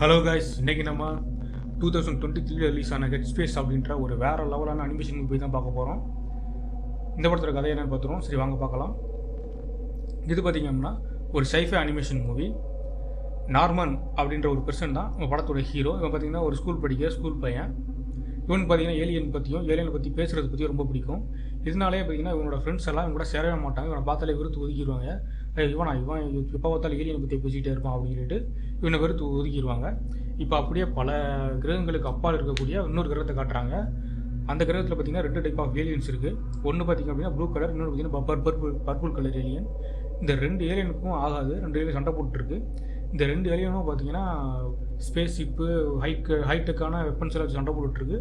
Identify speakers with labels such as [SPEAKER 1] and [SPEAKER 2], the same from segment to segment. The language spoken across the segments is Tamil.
[SPEAKER 1] ஹலோ கைஸ், இன்றைக்கி நம்ம 2023 ரிலீஸ் ஆன ஹெட் ஸ்பேஸ் அப்படின்ற ஒரு வேறு லெவலான அனிமேஷன் மூவி தான் பார்க்க போகிறோம். இந்த படத்தோட கதை என்னென்னு பார்த்துருவோம். சரி, வாங்க பார்க்கலாம். இது பார்த்திங்கன்னா ஒரு சைஃபை அனிமேஷன் மூவி. நார்மன் அப்படின்ற ஒரு பெர்சன் தான் நம்ம படத்தோட ஹீரோ. இவன் பார்த்திங்கன்னா ஒரு ஸ்கூல் பையன். இவனுக்கு பார்த்திங்கன்னா ஏலியனை பற்றி பேசுகிறது பற்றி ரொம்ப பிடிக்கும். இதனாலே பார்த்திங்கன்னா இவனோட ஃப்ரெண்ட்ஸ் எல்லாம் இவன் கூட சேரவே மாட்டாங்க. இவனை பார்த்தாலே வெறுத்து ஒதுக்கிடுவாங்க. இவன் எப்போ பார்த்தாலும் ஏலியனை பற்றி பேசிக்கிட்டே இருப்பான் அப்படின்னு சொல்லிட்டு இவனை வெறுத்து ஒதுக்கிடுவாங்க. இப்போ அப்படியே பல கிரகங்களுக்கு அப்பால் இருக்கக்கூடிய இன்னொரு கிரகத்தை காட்டுறாங்க. அந்த கிரகத்தில் பார்த்திங்கன்னா 2 டைப் ஆஃப் ஏலியன்ஸ் இருக்குது. ஒன்று பார்த்திங்க அப்படின்னா ப்ளூ கலர், இன்னொன்று பார்த்திங்கன்னா பர்பிள் கலர் ஏலியன். இந்த 2 ஏலியனுக்கும் ஆகாது. 2 ஏலியன் சண்டை போட்டுருக்கு. இந்த 2 ஏலியனும் பார்த்திங்கன்னா ஸ்பேஸ் ஷிப்பு, ஹைடெக்கான வெப்பன்ஸ் எல்லாம் சண்டை போட்டுருக்கு.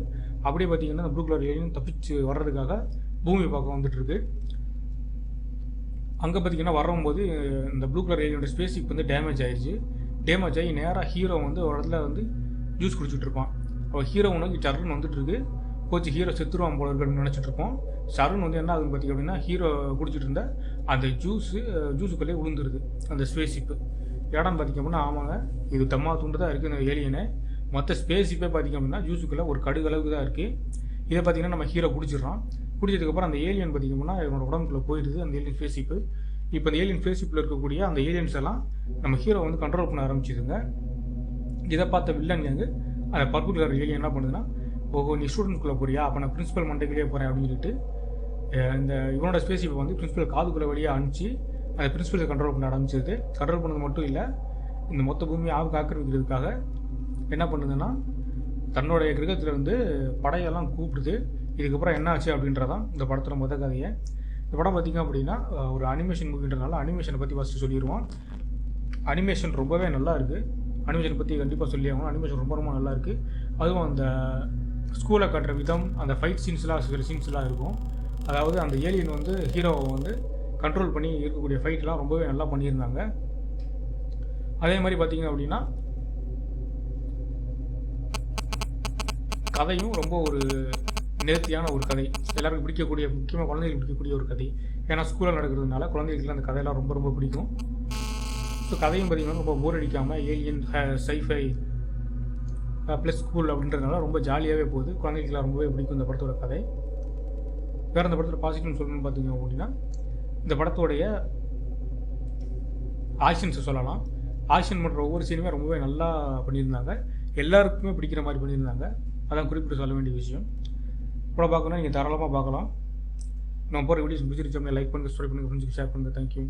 [SPEAKER 1] அப்படியே பார்த்திங்கன்னா ப்ளூ கலர் ஏலியன் தப்பிச்சு வர்றதுக்காக பூமி பார்க்க வந்துட்டுருக்கு. அங்கே பார்த்திங்கன்னா வரும்போது இந்த ப்ளூ கலர் ஏலியனோட ஸ்பேஸ் ஷிப் வந்து டேமேஜ் ஆகி நேராக ஹீரோ வந்து ஒரு இடத்துல வந்து ஜூஸ் குடிச்சிட்டு இருப்பான். அவள் ஹீரோ உனக்கு சரண் வந்துட்டுருக்கு. கோச்சு ஹீரோ செத்துருவான் போல இருக்கு அப்படின்னு நினச்சிட்டு இருப்போம். சரண் வந்து என்ன ஆகுதுன்னு பார்த்திங்க அப்படின்னா ஹீரோ குடிச்சிட்டு இருந்த அந்த ஜூஸுக்குள்ளே விழுந்துருது அந்த ஸ்பேஸ் ஷிப்பு. இடம்னு பார்த்திங்க அப்படின்னா ஆமாங்க, இது தம்மா துண்டு தான் இருக்குது இந்த ஏலியனை. மற்ற ஸ்பேஸ் ஷிப்பே பார்த்திங்க அப்படின்னா ஜூஸுக்குள்ளே ஒரு கடுகளவுக்கு தான் இருக்குது. இதை பார்த்திங்கன்னா நம்ம ஹீரோ குடிச்சிடறான். குடிச்சதுக்கப்புறம் அந்த ஏலியன் பார்த்திங்க அப்படின்னா இவனோட உடம்புக்குள்ளே போயிடுது அந்த ஏலியன் ஸ்பேஸ் ஷிப்பு. இப்போ இந்த ஏலியன் ஸ்பேஸ் ஷிப்பில் இருக்கக்கூடிய அந்த ஏலியன்ஸ் எல்லாம் நம்ம ஹீரோ வந்து கண்ட்ரோல் பண்ண ஆரம்பிச்சிதுங்க. இதை பார்த்த வில்லன் வந்து அந்த பர்பிள் கலர் ஏலியன் என்ன பண்ணுதுன்னா, நீ ஸ்டூடெண்ட்ஸ்குள்ளே போறியா, அப்போ நான் பிரின்சிபல் மண்டைக்குள்ளேயே போகிறேன் அப்படின்னு சொல்லிட்டு இந்த இவனோட ஸ்பேஸ் ஷிப்பை வந்து பிரின்சிபல் காதுக்குள்ளே வழியாக அனுப்பிச்சு அந்த பிரின்சிபலை கண்ட்ரோல் பண்ண ஆரம்பிச்சிருது. கண்ட்ரோல் பண்ணது மட்டும் இல்லை, இந்த மொத்த பூமியை ஆக்கிரமிக்கிறதுக்காக என்ன பண்ணுதுன்னா தன்னுடைய கிரகத்தில் வந்து படையெல்லாம் கூப்பிடுது. இதுக்கப்புறம் என்ன ஆச்சு அப்படின்றதான் இந்த படத்தோட மொத்த கதையை. இந்த படம் பார்த்திங்க அப்படின்னா ஒரு அனிமேஷன் மூவின்றனால அனிமேஷனை பற்றி ஃபஸ்ட்டு சொல்லிடுவோம். அனிமேஷன் ரொம்பவே நல்லா இருக்குது. அனிமேஷன் பற்றி கண்டிப்பாக சொல்லி ஆகணும். அனிமேஷன் ரொம்ப ரொம்ப நல்லா இருக்குது. அதுவும் அந்த ஸ்கூலை காட்டுற விதம், அந்த ஃபைட் சீன்ஸ்லாம் சில சீன்ஸ்லாம் இருக்கும். அதாவது அந்த ஏலியன் வந்து ஹீரோவை வந்து கண்ட்ரோல் பண்ணி இருக்கக்கூடிய ஃபைட்லாம் ரொம்பவே நல்லா பண்ணியிருந்தாங்க. அதே மாதிரி பார்த்திங்க அப்படின்னா கதையும் ரொம்ப ஒரு நேர்த்தியான ஒரு கதை. எல்லாருக்கும் பிடிக்கக்கூடிய, முக்கியமாக குழந்தைகளுக்கு பிடிக்கக்கூடிய ஒரு கதை. ஏன்னா ஸ்கூலில் நடக்கிறதுனால குழந்தைகளுக்கு அந்த கதையெல்லாம் ரொம்ப ரொம்ப பிடிக்கும். ஸோ கதையும் பார்த்திங்கன்னா ரொம்ப போர் அடிக்காமல் ஏலியன் சைஃபை ப்ளஸ் ஸ்கூல் அப்படின்றதுனால ரொம்ப ஜாலியாகவே போகுது. குழந்தைகளுக்குலாம் ரொம்பவே பிடிக்கும் இந்த படத்தோட கதை. வேறு இந்த படத்தில் பாசிட்டிவ்னு சொல்லணும்னு பார்த்திங்க அப்படின்னா இந்த படத்தோடைய ஆக்ஷன்ஸை சொல்லலாம். ஆக்ஷன் பண்ணுற ஒவ்வொரு சீனுமே ரொம்பவே நல்லா பண்ணியிருந்தாங்க. எல்லாருக்குமே பிடிக்கிற மாதிரி பண்ணியிருந்தாங்க. அதான் குறிப்பிட்டு சொல்ல வேண்டிய விஷயம். படம் பார்க்கணுன்னா நீங்கள் தாராளமாக பார்க்கலாம். நம்ம போகிற வீடியோஸ் பிடிச்சிருச்சோம்னா லைக் பண்ணுங்கள், சப்ஸ்கிரைப் பண்ணுங்கள், ஃப்ரெண்ட்ஸுக்கு ஷேர் பண்ணுங்கள். தேங்க்யூ.